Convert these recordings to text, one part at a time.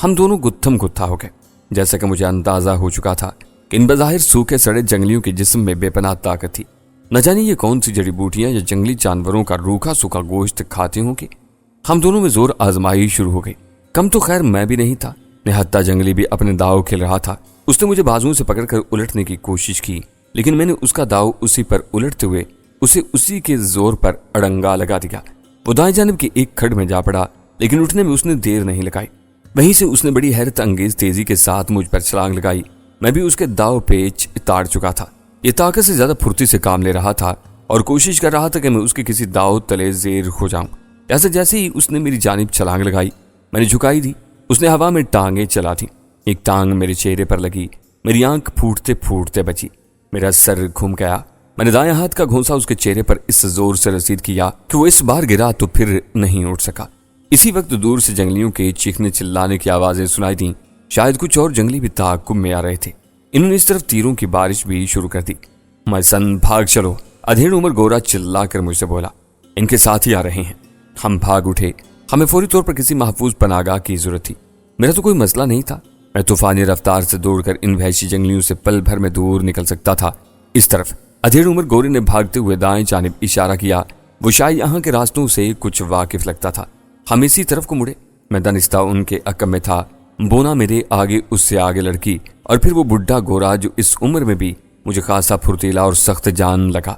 ہم دونوں گتھم گتھا ہو گئے۔ جیسا کہ مجھے اندازہ ہو چکا تھا کہ ان بظاہر سوکھے سڑے جنگلیوں کے جسم میں بے پناہ طاقت تھی۔ نہ جانے یہ کون سی جڑی بوٹیاں یا جنگلی جانوروں کا روکھا سوکھا گوشت کھاتے ہوں گے۔ ہم دونوں میں زور آزمائی شروع ہو گئی۔ کم تو خیر میں بھی نہیں تھا، نہتہ جنگلی بھی اپنے داؤ کھیل رہا تھا۔ اس نے مجھے بازوؤں سے پکڑ کر الٹنے کی کوشش کی، لیکن میں نے اس کا داؤ اسی پر الٹتے ہوئے اسے اسی کے زور پر اڑنگا لگا دیا۔ وہ دائیں جانب کے ایک کھڈ میں جا پڑا، لیکن اٹھنے میں اس نے دیر نہیں لگائی۔ وہیں سے اس نے بڑی حیرت انگیز تیزی کے ساتھ مجھ پر چھلانگ لگائی۔ میں بھی اس کے داؤ پیچ تاڑ چکا تھا۔ یہ طاقت سے زیادہ پھرتی سے کام لے رہا تھا اور کوشش کر رہا تھا کہ میں اس کے کسی داؤ تلے زیر ہو جاؤں۔ جیسے ہی اس نے میری جانب چھلانگ لگائی، میں نے جھکائی دی۔ اس نے ہوا میں ٹانگیں چلا دی۔ ایک ٹانگ میرے چہرے پر لگی، میری آنکھ پھوٹتے پھوٹتے بچی، میرا سر گھوم گیا۔ میں نے دائیں ہاتھ کا گھونسا اس کے چہرے پر اس زور سے رسید کیا کہ وہ اس بار گرا تو پھر نہیں اٹھ سکا۔ اسی وقت دور سے جنگلیوں کے چیخنے چلانے کی آوازیں سنائی دیں۔ شاید کچھ اور جنگلی بھی تعاقب میں آ رہے تھے۔ انہوں نے اس طرف تیروں کی بارش بھی شروع کر دی۔ مائسن بھاگ چلو، ادھیڑ عمر گورا چلا کر مجھ سے بولا، ان کے ساتھ ہی آ رہے ہیں۔ ہم بھاگ اٹھے۔ ہمیں فوری طور پر کسی محفوظ پناہگاہ کی ضرورت تھی۔ میرا تو کوئی مسئلہ نہیں تھا، میں طوفانی رفتار سے دوڑ کر ان وحشی جنگلیوں سے پل بھر میں دور نکل سکتا تھا۔ اس طرف ادھیڑ عمر گورے نے بھاگتے ہوئے دائیں جانب اشارہ کیا۔ وہ شاید یہاں کے راستوں سے کچھ واقف لگتا تھا۔ ہم اسی طرف کو مڑے۔ میں دانستہ ان کے عقب میں تھا۔ بونا میرے آگے، اس سے آگے لڑکی، اور پھر وہ بڈھا گورا جو اس عمر میں بھی مجھے خاصا پھرتیلا اور سخت جان لگا۔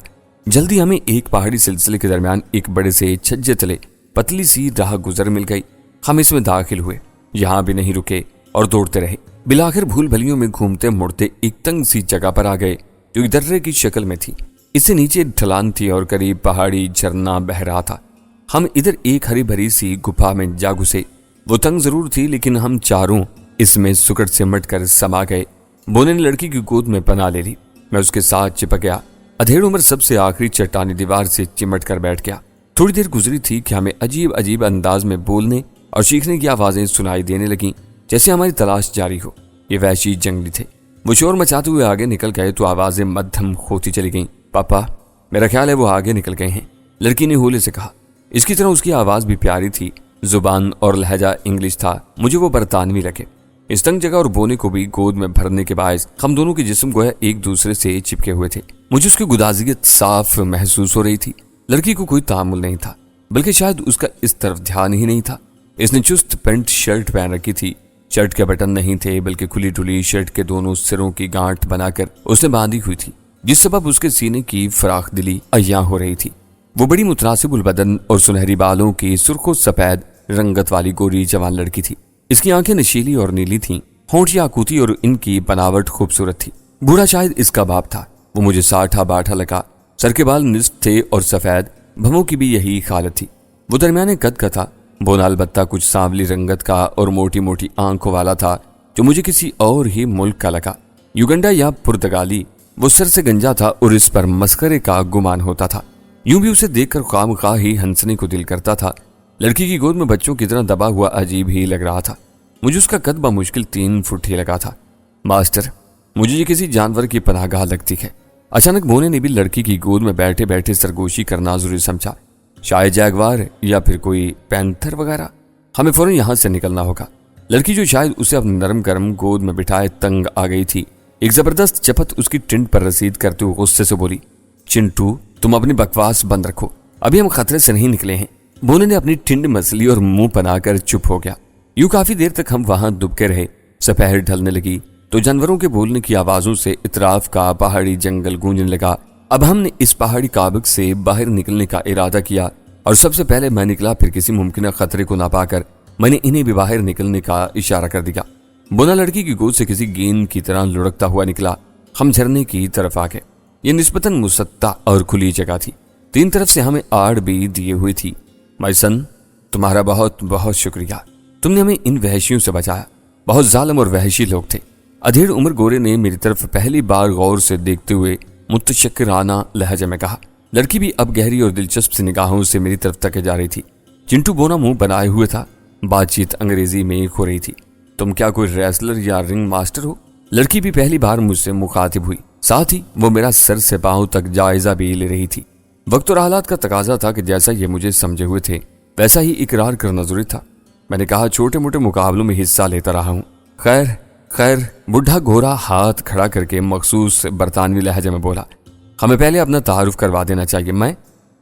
جلدی ہمیں ایک پہاڑی سلسلے کے درمیان ایک بڑے سے چھجے تلے پتلی سی راہ گزر مل گئی۔ ہم اس میں داخل ہوئے، یہاں بھی نہیں رکے اور دوڑتے رہے۔ بالآخر بھول بھلیوں میں گھومتے مڑتے ایک تنگ سی جگہ پر آ گئے جو ایک درے کی شکل میں تھی۔ اس سے نیچے ڈھلان تھی اور قریب پہاڑی جھرنا بہ رہا تھا۔ ہم ادھر ایک ہری بھری سی گپھا میں جا گھسے۔ وہ تنگ ضرور تھی، لیکن ہم چاروں اس میں سکڑ سمٹ کر سما گئے۔ بونے نے لڑکی کی گود میں پناہ لے لی۔ میں اس کے ساتھ چپک گیا۔ ادھیڑ عمر سب سے آخری چٹانی دیوار سے چمٹ کر بیٹھ گیا۔ تھوڑی دیر گزری تھی کہ ہمیں عجیب عجیب انداز میں بولنے اور چیخنے کی آوازیں سنائی دینے لگیں، جیسے ہماری تلاش جاری ہو۔ یہ وحشی جنگلی تھے۔ وہ شور مچاتے ہوئے آگے نکل گئے تو آوازیں مدھم ہوتی چلی گئیں۔ پاپا، میرا خیال ہے وہ آگے نکل گئے ہیں، لڑکی نے ہولے سے کہا۔ اس کی طرح اس کی آواز بھی پیاری تھی، زبان اور لہجہ انگلش تھا۔ مجھے وہ برطانوی لگے۔ اس تنگ جگہ اور بونے کو بھی گود میں بھرنے کے باعث ہم دونوں کے جسم گویا ایک دوسرے سے چپکے ہوئے تھے۔ مجھے اس کی گدازیت صاف محسوس ہو رہی تھی۔ لڑکی کو کوئی تعامل نہیں تھا، بلکہ شاید اس کا اس طرف دھیان ہی نہیں تھا۔ اس نے چست پینٹ شرٹ پہن رکھی تھی۔ شرٹ کے بٹن نہیں تھے، بلکہ کھلی ٹھلی شرٹ کے دونوں سروں کی گانٹھ بنا کر اس نے باندھی ہوئی تھی، جس سبب اس کے سینے کی فراخ دلی عیاں ہو رہی تھی۔ وہ بڑی متناسب البدن اور سنہری بالوں کی سرخ و سفید رنگت والی گوری جوان لڑکی تھی۔ اس کی آنکھیں نشیلی اور نیلی تھیں، ہونٹ یاقوتی اور ان کی بناوٹ خوبصورت تھی۔ بوڑھا شاید اس کا باپ تھا۔ وہ مجھے ساٹھا باٹھا لگا۔ سر کے بال نصف تھے اور سفید، بھووں کی بھی یہی حالت تھی۔ وہ درمیانے قد کا تھا۔ بونا البتہ کچھ سانولی رنگت کا اور موٹی موٹی آنکھوں والا تھا، جو مجھے کسی اور ہی ملک کا لگا، یوگنڈا یا پرتگالی۔ وہ سر سے گنجا تھا اور اس پر مسخرے کا گمان ہوتا تھا۔ یوں بھی اسے دیکھ کر خواہ مخواہ ہی ہنسنے کو دل کرتا تھا۔ لڑکی کی گود میں بچوں کی طرح دبا ہوا عجیب ہی لگ رہا تھا۔ مجھے اس کا قد بمشکل 3 فٹ ہی لگا تھا۔ ماسٹر، مجھے یہ کسی جانور کی پناہ گاہ لگتی ہے۔ اچانک بونے نے بھی لڑکی کی گود میں بیٹھے بیٹھے سرگوشی کرنا ضروری سمجھا۔ شاید جیگوار یا پھر کوئی پینتھر وغیرہ۔ ہمیں فوراً یہاں سے نکلنا ہوگا۔ لڑکی جو شاید اسے اپنے نرم گرم گود میں بٹھائے تنگ آ گئی تھی، ایک زبردست چپت اس کی ٹنڈ پر رسید کرتے ہوئے غصے سے بولی، چنٹو، تم اپنی بکواس بند رکھو، ابھی ہم خطرے سے نہیں نکلے ہیں۔ بونے نے اپنی ٹھنڈ مسلی اور منہ بنا کر چپ ہو گیا۔ یوں کافی دیر تک ہم وہاں دبکے رہے۔ سپہر ڈھلنے لگی تو جانوروں کے بولنے کی آوازوں سے اطراف کا پہاڑی جنگل گونجنے لگا۔ اب ہم نے اس پہاڑی کابک سے باہر نکلنے کا ارادہ کیا اور سب سے پہلے میں نکلا، پھر کسی ممکنہ خطرے کو نہ پا کر میں نے انہیں بھی باہر نکلنے کا اشارہ کر دیا۔ بونا لڑکی کی گود سے کسی گیند کی طرح لڑکتا ہوا نکلا۔ ہم جھرنے کی طرف آ گئے۔ یہ نسبتاً مسطح اور کھلی جگہ تھی۔ 3 طرف سے ہمیں آڑ بھی دیے ہوئی تھی۔ مائی سن، تمہارا بہت بہت شکریہ، تم نے ہمیں ان وحشیوں سے بچایا۔ بہت ظالم اور وحشی لوگ تھے۔ ادھیڑ عمر گورے نے میری طرف پہلی بار غور سے دیکھتے ہوئے متشکرانہ لہجے میں کہا۔ لڑکی بھی اب گہری اور دلچسپ سی نگاہوں سے میری طرف تکے جا رہی تھی۔ چنٹو بونا منہ بنائے ہوئے تھا۔ بات چیت انگریزی میں ہو رہی تھی۔ تم کیا کوئی ریسلر یا رنگ ماسٹر ہو؟ لڑکی بھی پہلی بار مجھ سے مخاطب ہوئی، ساتھ ہی وہ میرا سر سے پاؤں تک جائزہ بھی لے رہی تھی۔ وقت اور حالات کا تقاضا تھا کہ جیسا یہ مجھے سمجھے ہوئے تھے ویسا ہی اقرار کرنا ضروری تھا۔ میں نے کہا छोटे मोटे मुकाबलों में हिस्सा लेता रहा हूँ। खैर बुढ़ा गोरा हाथ खड़ा करके मखसूस बरतानवी लहजे में बोला, हमें पहले अपना तारुफ करवा देना चाहिए। मैं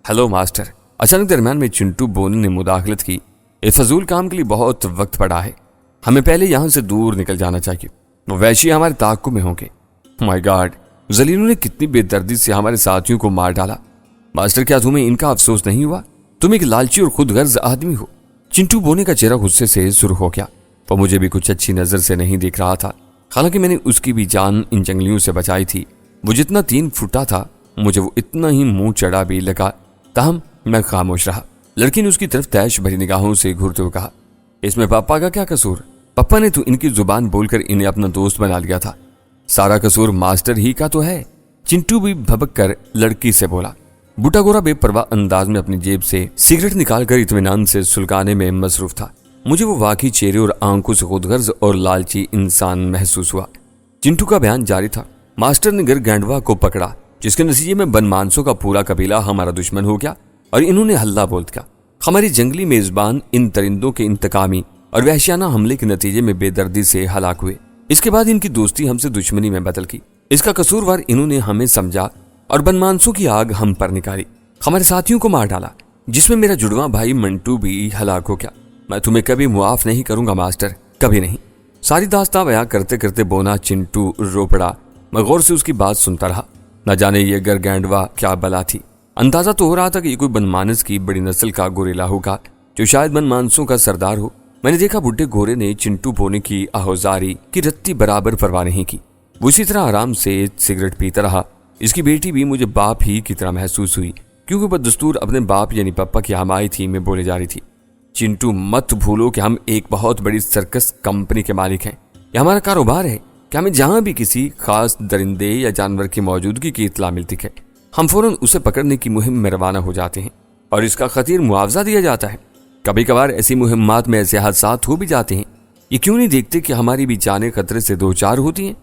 हेलो मास्टर। अचानक दरमियान में चिंटू बोने ने मुदाखलत की, इस फजूल काम के लिए बहुत वक्त पड़ा है, हमें पहले यहाँ से दूर निकल जाना चाहिए, वो वैशी हमारे ताक़ुब में होंगे। माय गॉड, जलीलों ने कितनी बेदर्दी से हमारे साथियों को मार डाला। मास्टर, क्या तुम्हें इनका अफसोस नहीं हुआ? तुम एक लालची और खुद गर्ज आदमी हो। चिंटू बोने का चेहरा गुस्से से सुर्ख हो गया। वो मुझे भी कुछ अच्छी नजर से नहीं देख रहा था। हालांकि मैंने उसकी भी जान इन जंगलियों से बचाई थी। वो जितना 3 फुटा था, मुझे वो इतना ही मुंह चढ़ा भी लगा। ताहम मैं खामोश रहा। लड़की ने उसकी तरफ तैश भरी निगाहों से घूरते हुए कहा, इसमें पापा का क्या कसूर? पप्पा ने तो इनकी जुबान बोलकर इन्हें अपना दोस्त बना लिया था। सारा कसूर मास्टर ही का तो है। चिंटू भी भबक कर लड़की से बोला। बूटा गोरा बेपरवाह अंदाज में अपनी जेब से सिगरेट निकालकर इत्मीनान से सुलगाने में मसरूफ था। मुझे वो वाकई चेहरे और आंखों से खुदगर्ज और लालची इंसान महसूस हुआ। चिंटू का बयान जारी था। मास्टर ने गरगैंडवा को पकड़ा, जिसके नतीजे में बनमानसों का पूरा कबीला हमारा दुश्मन हो गया और इन्होंने हल्ला बोल दिया। हमारी जंगली मेजबान इन परिंदों के इंतकामी और वहशियाना हमले के नतीजे में बेदर्दी से हलाक हुए। इसके बाद इनकी दोस्ती हमसे दुश्मनी में बदल गई। इसका कसूरवार इन्होंने हमें समझा और बनमानसों की आग हम पर निकाली। हमारे साथियों को मार डाला, जिसमें मेरा जुड़वा भाई मंटू भी हलाक हो गया। मैं तुम्हें कभी मुआफ नहीं करूंगा मास्टर, कभी नहीं। सारी दास्तां बयां करते करते बोना चिंटू रो पड़ा। मैं गौर से उसकी बात सुनता रहा। न जाने ये गरगैंडवा क्या बला थी। अंदाजा तो हो रहा था कि ये कोई बनमानस की बड़ी नस्ल का गोरेला होगा, जो शायद बनमानसों का सरदार हो। मैंने देखा बुढ़े गोरे ने चिंटू बोने की आहोजारी की रत्ती बराबर परवाह नहीं की। वो इसी तरह आराम से सिगरेट पीता रहा। इसकी बेटी भी मुझे बाप ही की तरह महसूस हुई, क्योंकि बदस्तूर अपने बाप यानी पप्पा की हमाई थी में बोले जा रही थी। चिंटू, मत भूलो कि हम एक बहुत बड़ी सर्कस कंपनी के मालिक हैं। यह हमारा कारोबार है कि हमें जहां भी किसी खास दरिंदे या जानवर की मौजूदगी की इत्तला मिलती है, हम फौरन उसे पकड़ने की मुहिम में रवाना हो जाते हैं और इसका खतीर मुआवजा दिया जाता है। कभी कभार ऐसी मुहिम्मात में ऐसे हादसात हो भी जाते हैं। ये क्यों नहीं देखते कि हमारी भी जानें खतरे से 2-4 होती हैं?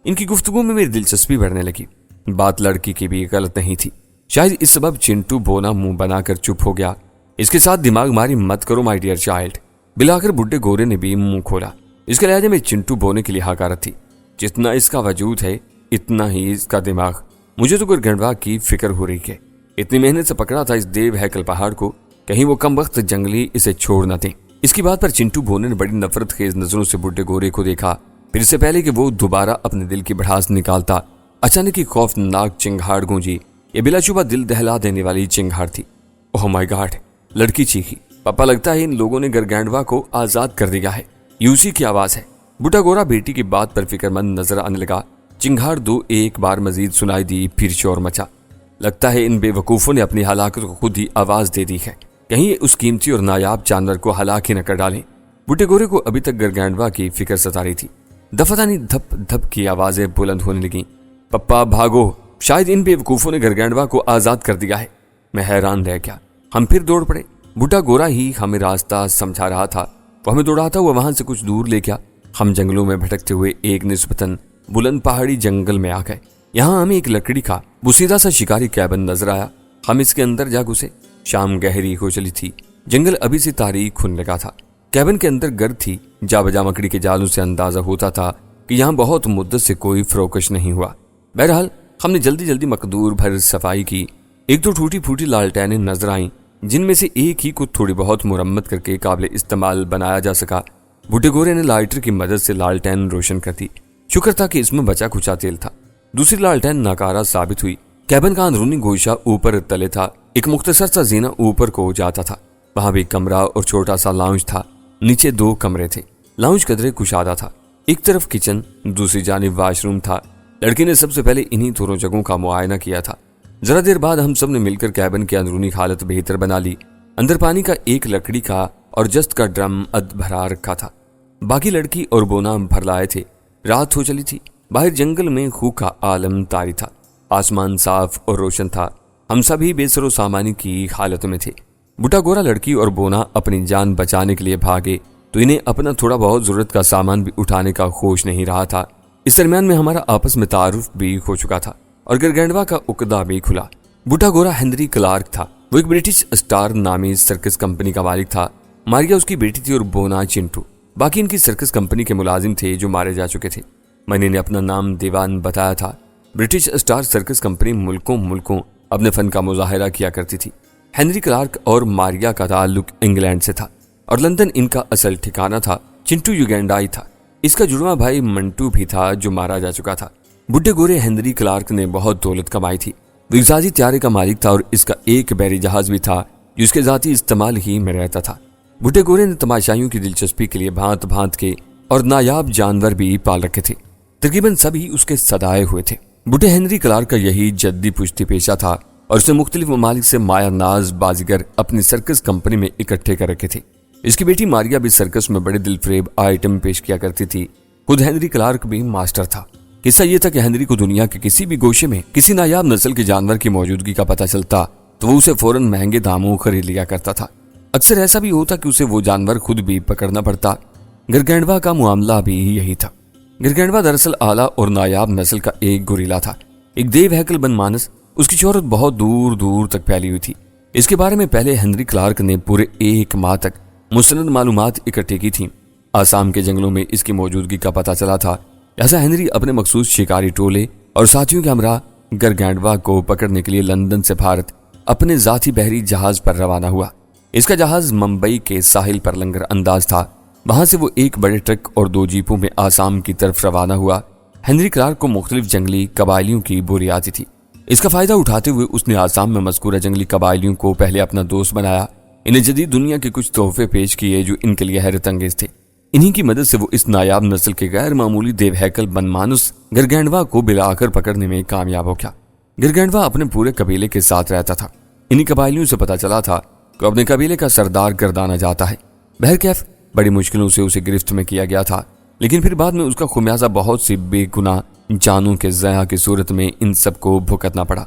इनकी गुफ्तगू में मेरी दिलचस्पी बढ़ने लगी। बात लड़की की भी गलत नहीं थी। शायद इस सबब चिंटू बोना मुंह बनाकर चुप हो गया। इसके साथ दिमाग मारी मत करो माय डियर चाइल्ड। बिलाकर बुड्ढे गोरे ने भी मुंह खोला। इसके लहजे में चिंटू बोने के लिए हकारत थी। जितना इसका वजूद है इतना ही इसका दिमाग। मुझे तो गरगैंडवा की फिक्र हो रही है। इतनी मेहनत से पकड़ा था इस देव हैकल पहाड़ को, कहीं वो कम वक्त जंगली इसे छोड़ न दें। इसकी बात पर चिंटू बोने ने बड़ी नफरत खेज नजरों से बुड्ढे गोरे को देखा। फिर इससे पहले कि वो दोबारा अपने दिल की भड़ास निकालता, अचानक की खौफनाक चिंगाड़ गूंजी। ये बिलाशुबा दिल दहला देने वाली चिंगाड़ थी। ओह माय गॉड, लड़की चीखी। पापा, लगता है इन लोगों ने गरगैंडवा को आजाद कर दिया है। यूसी की आवाज है। बूटा गोरा बेटी की बात पर फिक्रमंद नजर आने लगा। चिंगाड़ 2 एक बार मजीद सुनाई दी, फिर शोर मचा। लगता है इन बेवकूफों ने अपनी हलाकत को खुद ही आवाज दे दी है। कहीं उस कीमती और नायाब जानवर को हलाक ही न कर डालें। बूटे गोरे को अभी तक गरगैंडवा की फिक्र सता रही थी। दफादानी धप धप की आवाजें बुलंद होने लगी। पप्पा भागो, शायद इन बेवकूफों ने गरगैंडवा को आजाद कर दिया है। मैं हैरान रह गया। हम फिर दौड़ पड़े। बूटा गोरा ही हमें रास्ता समझा रहा था। वो हमें दौड़ाता हुआ वहां से कुछ दूर ले गया। हम जंगलों में भटकते हुए एक निस्बतन बुलंद पहाड़ी जंगल में आ गए। यहाँ हमें एक लकड़ी का बुसीदा सा शिकारी कैबिन नजर आया। हम इसके अंदर जा घुसे। शाम गहरी हो चली थी। जंगल अभी से तारीख होने लगा था। कैबिन के अंदर गर्द थी। जा बजा मकड़ी के जालों से अंदाजा होता था कि यहाँ बहुत मुद्दत से कोई फरोकश नहीं हुआ। बहरहाल हमने जल्दी जल्दी मकदूर भर सफाई की। 1-2 टूटी फूटी लालटेनें नजर आईं, जिनमें से एक ही को थोड़ी बहुत मुरम्मत करके काबिल इस्तेमाल बनाया जा सका। बूढ़े गोरे ने लाइटर की मदद से लालटेन रोशन कर दी। शुक्र था कि इसमें बचा खुचा तेल था। दूसरी लालटेन नाकारा साबित हुई। कैबिन का अंदरूनी गोशा ऊपर तले था। एक मुख्तसर सा जीना ऊपर को जाता था। वहां भी कमरा और छोटा सा लाउंज था। नीचे 2 कमरे थे। लाउंज कदरे कुशादा था। एक तरफ किचन, दूसरी जानिब वॉशरूम था। लड़की ने सबसे पहले इन्हीं दोनों जगहों का मुआयना किया था। जरा देर बाद हम सब ने मिलकर कैबिन की अंदरूनी हालत बेहतर बना ली। अंदर पानी का एक लकड़ी का और जस्त का ड्रम अध भरा रखा था। बाकी लड़की और बोना भर लाए थे। रात हो चली थी। बाहर जंगल में खू का आलम तारी था। आसमान साफ और रोशन था। हम सभी बेसरो सामानी की हालत में थे। बूटा गोरा लड़की और बोना अपनी जान बचाने के लिए भागे तो इन्हें अपना थोड़ा बहुत जरूरत का सामान भी उठाने का होश नहीं रहा था। इस दरमियान में हमारा आपस में तारुफ भी हो चुका था और गरगैंडवा का उकदा भी खुला। बूटा गोरा हेनरी क्लार्क था। वो एक ब्रिटिश स्टार नामी सर्कस कंपनी का मालिक था। मारिया उसकी बेटी थी और बोना चिंटू बाकी इनकी सर्कस कंपनी के मुलाजिम थे जो मारे जा चुके थे। मैंने इन्हें अपना नाम दीवान बताया था। ब्रिटिश स्टार सर्कस कंपनी मुल्कों मुल्कों अपने फन का मुजाहिरा किया करती थी। हेनरी क्लार्क और मारिया का ताल्लुक इंग्लैंड से था और लंदन इनका असल ठिकाना था। चिंटू युगेंडाई था। इसका जुड़वा भाई मंटू भी था जो मारा जा चुका था। बुढ़े गोरे हेनरी क्लार्क ने बहुत दौलत कमाई थी। वो जहाजी त्यारे का मालिक था और इसका एक बैरी जहाज भी था जो उसके जाती इस्तेमाल ही में रहता था। बुढ़े गोरे ने तमाशाइयों की दिलचस्पी के लिए भांत भांत के और नायाब जानवर भी पाल रखे थे। तकरीबन सभी उसके सदाए हुए थे। बुढ़े हेनरी क्लार्क का यही जद्दी पुश्ती पेशा था और उसने मुख्तलिफ ममालिक से माया नाज बाजीगर अपनी सर्कस कंपनी में इकट्ठे कर रखे थे। इसकी बेटी मारिया भी सर्कस में बड़े दिलफरेब आइटम पेश किया करती थी। खुद हेनरी क्लार्क भी मास्टर था। किस्सा यह था कि हेनरी को दुनिया के किसी भी गोशे में किसी नायाब नस्ल के जानवर की मौजूदगी का पता चलता तो वो उसे फौरन महंगे दामों खरीद लिया करता था। अक्सर ऐसा भी होता कि उसे वो जानवर खुद भी पकड़ना पड़ता। गिरगैंडवा का मामला भी यही था। गिरगैंडवा दरअसल आला और नायाब नस्ल का एक गुरीला था, एक देव हैकल बनमानस। उसकी शोहरत बहुत दूर दूर तक फैली हुई थी। इसके बारे में पहले हेनरी क्लार्क ने पूरे एक माह तक मुसनद मालूमात इकट्ठी की थी। आसाम के जंगलों में इसकी मौजूदगी का पता चला था। ऐसा हेनरी अपने मखसूस शिकारी टोले और साथियों के हमरा गिरगैंडवा को पकड़ने के लिए लंदन से भारत अपने जाती बहरी जहाज पर रवाना हुआ। इसका जहाज मुंबई के साहिल पर लंगर अंदाज था। वहां से वो एक बड़े ट्रक और 2 जीपों में आसाम की तरफ रवाना हुआ। हेनरी क्लार्क को मुख्तलिफ जंगली कबायलियों की बोली आती थी। इसका फायदा उठाते हुए उसने आसाम में मज़कूरा जंगली कबायलियों को पहले अपना दोस्त बनाया। इन्हें जदीद दुनिया के कुछ तोहफे पेश किए जो इनके लिए हैरत अंगेज थे। इन्हीं की मदद से वो इस नायाब नस्ल के गैर मामूली देव हैकल बनमानुस गिरगैंडवा को बिलाकर पकड़ने में कामयाब हो गया। गिरगैंडवा अपने पूरे कबीले के साथ रहता था। इन्हीं कबायलियों से पता चला था कि अपने कबीले का सरदार गर्दाना जाता है। बहरकैफ बड़ी मुश्किलों से उसे गिरफ्त में किया गया था, लेकिन फिर बाद में उसका खुमियाजा बहुत सी बेगुनाह जानों के ज़या की सूरत में इन सबको भुगतना पड़ा।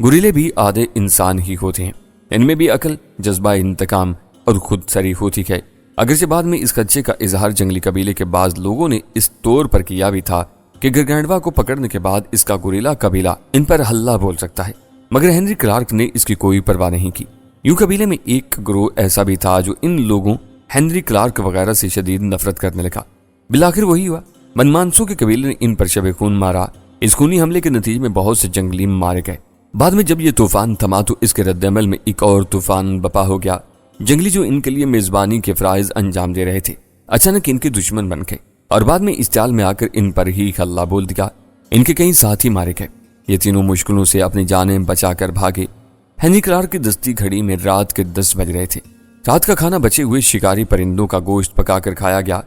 गुरीले भी आधे इंसान ही होते हैं। इनमें भी अकल, जज्बा इंतकाम और खुद सरी होती है। अगरचे बाद में इस खदशे का इजहार जंगली कबीले के बाज लोगों ने इस तौर पर किया भी था कि गिरगैंडवा को पकड़ने के बाद इसका गुरीला कबीला इन पर हल्ला बोल सकता है, मगर हेनरी क्लार्क ने इसकी कोई परवाह नहीं की। यूं कबीले में एक ग्रोह ऐसा भी था जो इन लोगों हेनरी क्लार्क वगैरह से शदीद नफरत करने लगा। बिलाखिर वही हुआ। मनमानसों के कबीले ने इन पर शब खून मारा। इस खूनी हमले के नतीजे में बहुत से जंगली मारे गए। बाद में जब ये तूफान थमा तो इसके रद्दअमल में एक और तूफान बपा हो गया। जंगली जो इनके लिए मेजबानी के फराइज अंजाम दे रहे थे अचानक इनके दुश्मन बन गए और बाद में इस चाल में आकर इन पर ही हल्ला बोल दिया। इनके कई साथी मारे गए। ये तीनों मुश्किलों से अपनी जानें बचाकर भागे। हेनरी क्लार्क की दस्ती घड़ी में रात के 10 बज रहे थे। रात का खाना बचे हुए शिकारी परिंदों का गोश्त पकाकर खाया गया।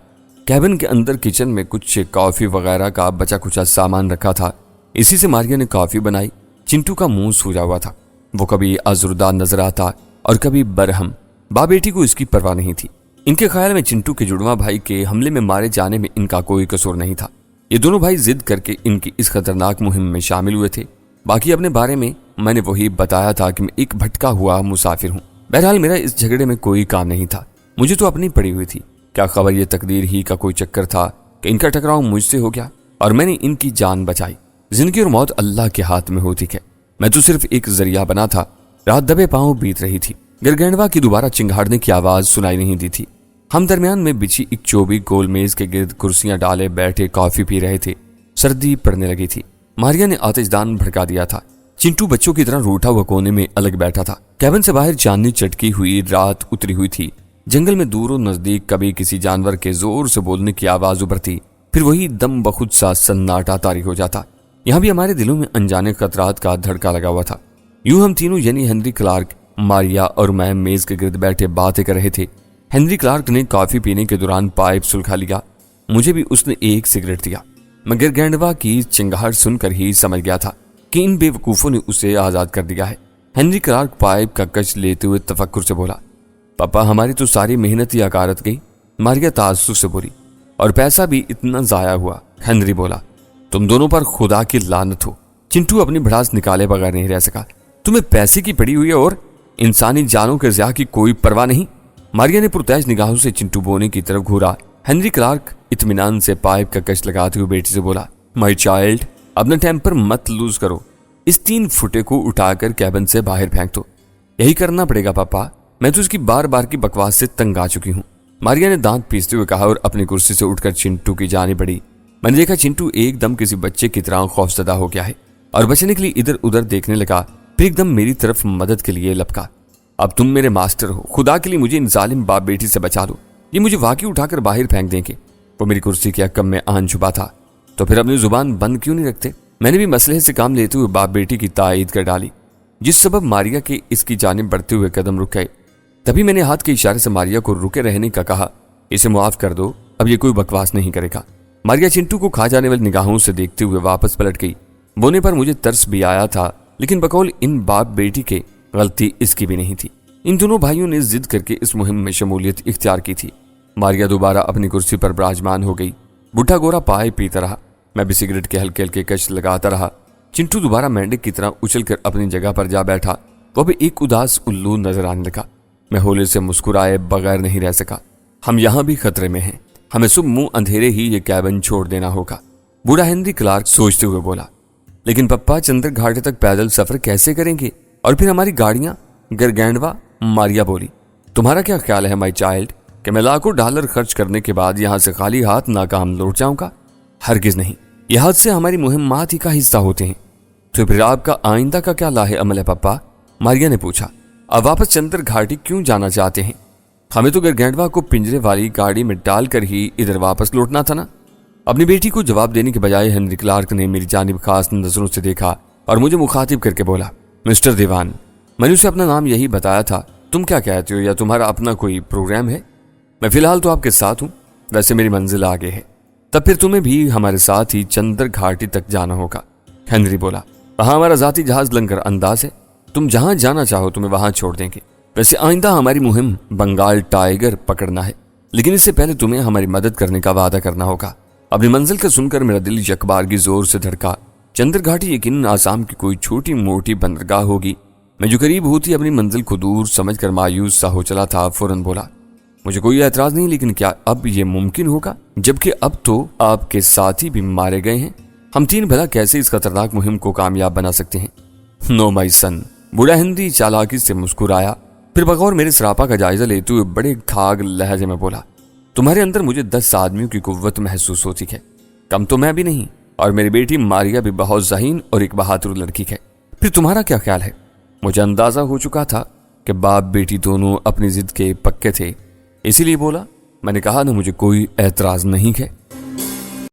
कैबिन के अंदर किचन में कुछ कॉफी वगैरह का बचा कुचा सामान रखा था। इसी से मारिया ने कॉफी बनाई। चिंटू का मुंह सूजा हुआ था। वो कभी आजुर्दा नजर आता और कभी बरहम। बाप बेटी को इसकी परवाह नहीं थी। इनके ख्याल में चिंटू के जुड़वा भाई के हमले में मारे जाने में इनका कोई कसूर नहीं था। ये दोनों भाई जिद करके इनकी इस खतरनाक मुहिम में शामिल हुए थे। बाकी अपने बारे में मैंने वही बताया था कि मैं एक भटका हुआ मुसाफिर हूँ। बहरहाल मेरा इस झगड़े में कोई काम नहीं था। मुझे तो अपनी पड़ी हुई थी। क्या खबर ये तकदीर ही का कोई चक्कर था कि इनका टकराव मुझसे हो गया और मैंने इनकी जान बचाई। जिंदगी और मौत अल्लाह के हाथ में होती है। मैं तो सिर्फ एक जरिया बना था। रात दबे पांव बीत रही थी। गिरगैंडवा की दोबारा चिंगाड़ने की आवाज सुनाई नहीं दी थी। हम दरमियान में बिछी एक चौबी गोल मेज के गिर्द कुर्सियां डाले बैठे कॉफी पी रहे थे। सर्दी पड़ने लगी थी। मारिया ने आतिशदान भड़का दिया था। चिंटू बच्चों की तरह रूठा हुआ कोने में अलग बैठा था। कैबिन से बाहर चांदनी चटकी हुई रात उतरी हुई थी। जंगल में दूर और नजदीक कभी किसी जानवर के जोर से बोलने की आवाज उभरती, फिर वही दम बखुद सा सन्नाटा तारी हो जाता। यहाँ भी हमारे दिलों में अनजाने खतरात का धड़का लगा हुआ था। यूं हम तीनों यानी हेनरी क्लार्क, मारिया और मैं मेज के गिर्द बैठे बातें कर रहे थे। हेनरी क्लार्क ने कॉफी पीने के दौरान पाइप सुलखा लिया। मुझे भी उसने एक सिगरेट दिया। मैं गिरगैंडवा की चिंगाहट सुनकर ही समझ गया था कि इन बेवकूफों ने उसे आजाद कर दिया है। हेनरी क्लार्क पाइप का कच लेते हुए तफक्कुर से बोला, पापा हमारी तो सारी मेहनत ही अकारत गई। मारिया ताज्जुब से बोली, और पैसा भी इतना जाया हुआ। हेनरी बोला, तुम दोनों पर खुदा की लानत हो। चिंटू अपनी भड़ास निकाले बगैर नहीं रह सका। तुम्हें पैसे की पड़ी हुई है और इंसानी जानों के ज़िया की कोई परवाह नहीं। मारिया ने पुरतैश निगाहों से चिंटू बोने की तरफ घूरा। हेनरी क्लार्क इत्मीनान से पाइप का कच लगाते हुए बेटी से बोला, माय चाइल्ड, अपना टेम्पर मत लूज करो। इस 3 फुटे को उठाकर कैबिन से बाहर फेंक दो। यही करना पड़ेगा पापा। मैं तो उसकी बार बार की बकवास से तंग आ चुकी हूँ। मारिया ने दांत पीसते हुए कहा और अपनी कुर्सी से उठकर चिंटू की जाने बढ़ी। मैंने देखा चिंटू एकदम किसी बच्चे की तरह खौफजदा हो गया है और बचने के लिए इधर उधर देखने लगा, फिर एकदम मेरी तरफ मदद के लिए लपका। अब तुम मेरे मास्टर हो, खुदा के लिए मुझे इन जालिम बाप बेटी से बचा लो, ये मुझे वाकई उठाकर बाहर फेंक देंगे। वो मेरी कुर्सी के अक्कम में आन छुपा था। तो फिर अपनी जुबान बंद क्यों नहीं रखते? मैंने भी मसले से काम लेते हुए बाप बेटी की तायीद कर डाली। जिस सबब मारिया के इसकी जानिब बढ़ते हुए कदम रुक गए, तभी मैंने हाथ के इशारे से मारिया को रुके रहने का कहा। इसे मुआफ कर दो, अब ये कोई बकवास नहीं करेगा। मारिया चिंटू को खा जाने वाली निगाहों से देखते हुए वापस पलट गई। बोने पर मुझे तरस भी आया था, लेकिन बकौल इन बाप बेटी के गलती इसकी भी नहीं थी। इन दोनों भाइयों ने जिद करके इस मुहिम में शमूलियत इख्तियार की थी। मारिया दोबारा अपनी कुर्सी पर विराजमान हो गई। बुढ़ा गोरा पाए पीता रहा, मैं भी सिगरेट के हल्के हल्के कश लगाता रहा। चिंटू दोबारा मेंढक की तरह उछलकर अपनी जगह पर जा बैठा। वह भी एक उदास उल्लू नजर आने लगा। मैं होले से मुस्कुराए बगैर नहीं रह सका। हम यहाँ भी खतरे में हैं, हमें सुबह मुंह अंधेरे ही ये कैबिन छोड़ देना होगा, बूढ़ा हिंदी क्लार्क सोचते हुए बोला। लेकिन पप्पा चंद्र घाटे तक पैदल सफर कैसे करेंगे, और फिर हमारी गाड़ियां? गरगैंडवा, मारिया बोली। तुम्हारा क्या ख्याल है माई चाइल्ड कि मैं लाखों डॉलर खर्च करने के बाद यहां से खाली हाथ नाकाम लौट जाऊंगा? हरगिज नहीं, यह हादसे हमारी मुहिम्मात ही का हिस्सा होते हैं। तो फिर आपका आइंदा का क्या लाहे अमल है पप्पा? मारिया ने पूछा। अब वापस चंद्र घाटी क्यों जाना चाहते हैं? हमें तो गरगैंडवा को पिंजरे वाली गाड़ी में डालकर ही इधर वापस लौटना था ना। अपनी बेटी को जवाब देने के बजाय हेनरी क्लार्क ने मेरी जानिब खास नजरों से देखा और मुझे मुखातिब करके बोला, मिस्टर दीवान, मैंने उसे अपना नाम यही बताया था, तुम क्या कहते हो, या तुम्हारा अपना कोई प्रोग्राम है? मैं फिलहाल तो आपके साथ हूँ, वैसे मेरी मंजिल आगे है। तब फिर तुम्हें भी हमारे साथ ही चंद्र घाटी तक जाना होगा। हेनरी बोला, वहां हमारा जाती जहाज लंगर अंदाज है, तुम जहां जाना चाहो तुम्हें वहां छोड़ देंगे। वैसे आइंदा हमारी मुहिम बंगाल टाइगर पकड़ना है, लेकिन इससे पहले तुम्हें हमारी मदद करने का वादा करना होगा। अपनी मंजिल का सुनकर मेरा दिल यकबार की जोर से धड़का। चंद्र घाटी यकीनन आसाम की कोई छोटी मोटी बंदरगाह होगी। मैं जो करीब होती अपनी मंजिल को दूर समझकर मायूस सा हो चला था, फौरन बोला, मुझे कोई एतराज नहीं, लेकिन क्या अब ये मुमकिन होगा, जबकि अब तो आपके साथी भी मारे गए हैं? हम तीन भला कैसे इस खतरनाक मुहिम को कामयाब बना सकते हैं? नो माई सन, बूढ़ा हिंदी चालाकी से मुस्कुराया, फिर बगौर मेरे सरापा का जायजा लेते हुए बड़े खाग लहजे में बोला, तुम्हारे अंदर मुझे 10 आदमियों की कुव्वत महसूस होती है, कम तो मैं भी नहीं, और मेरी बेटी मारिया भी बहुत ज़हीन और एक बहादुर लड़की है। फिर तुम्हारा क्या ख्याल है? मुझे अंदाजा हो चुका था कि बाप बेटी दोनों अपनी जिद के पक्के थे, इसीलिए बोला। मैंने कहा ना, मुझे कोई एतराज नहीं है।